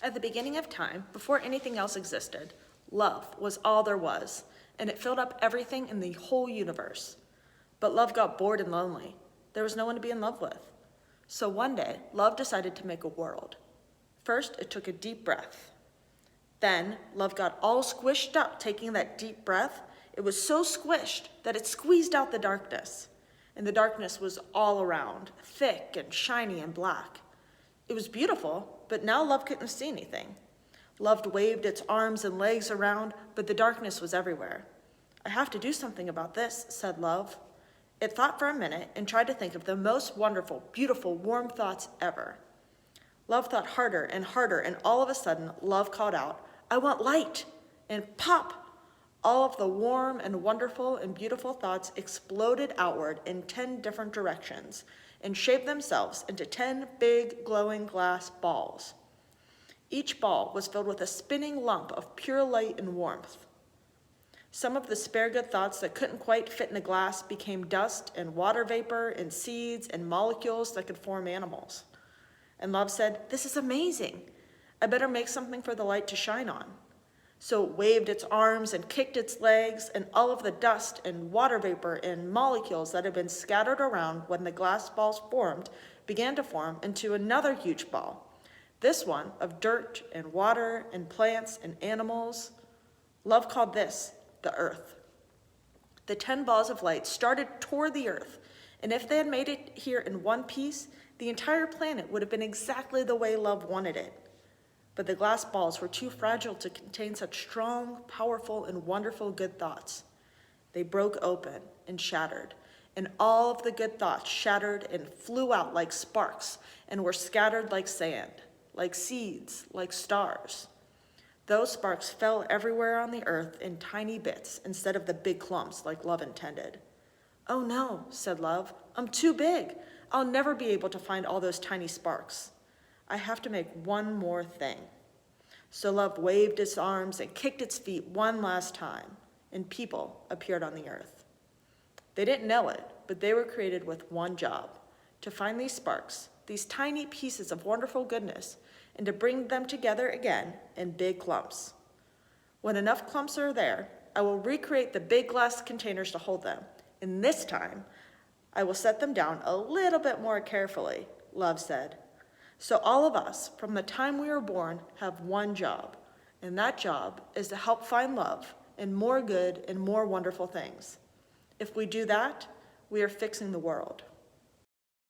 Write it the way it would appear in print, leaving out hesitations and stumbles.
At the beginning of time, before anything else existed, love was all there was, and it filled up everything in the whole universe. But love got bored and lonely. There was no one to be in love with. So one day, love decided to make a world. First, it took a deep breath. Then, love got all squished up taking that deep breath. It was so squished that it squeezed out the darkness. And the darkness was all around, thick and shiny and black. It was beautiful, but now love couldn't see anything. Love waved its arms and legs around, but the darkness was everywhere. I have to do something about this, said love. It thought for a minute and tried to think of the most wonderful, beautiful, warm thoughts ever. Love thought harder, and all of a sudden, love called out, I want light, and pop! All of the warm and wonderful and beautiful thoughts exploded outward in 10 different directions and shaped themselves into 10 big glowing glass balls. Each ball was filled with a spinning lump of pure light and warmth. Some of the spare good thoughts that couldn't quite fit in a glass became dust and water vapor and seeds and molecules that could form animals. And love said, this is amazing. I better make something for the light to shine on. So it waved its arms and kicked its legs, and all of the dust and water vapor and molecules that had been scattered around when the glass balls formed began to form into another huge ball. This one of dirt and water and plants and animals. Love called this the earth. The 10 balls of light started toward the earth, and if they had made it here in one piece, the entire planet would have been exactly the way love wanted it. But the glass balls were too fragile to contain such strong, powerful, and wonderful good thoughts. They broke open and shattered, and all of the good thoughts shattered and flew out like sparks and were scattered like sand, like seeds, like stars. Those sparks fell everywhere on the earth in tiny bits instead of the big clumps like love intended. Oh no, said love, I'm too big. I'll never be able to find all those tiny sparks. I have to make one more thing. So love waved its arms and kicked its feet one last time, and people appeared on the earth. They didn't know it, but they were created with one job, to find these sparks, these tiny pieces of wonderful goodness, and to bring them together again in big clumps. When enough clumps are there, I will recreate the big glass containers to hold them, and this time, I will set them down a little bit more carefully, love said. So all of us, from the time we were born, have one job, and that job is to help find love and more good and more wonderful things. If we do that, we are fixing the world.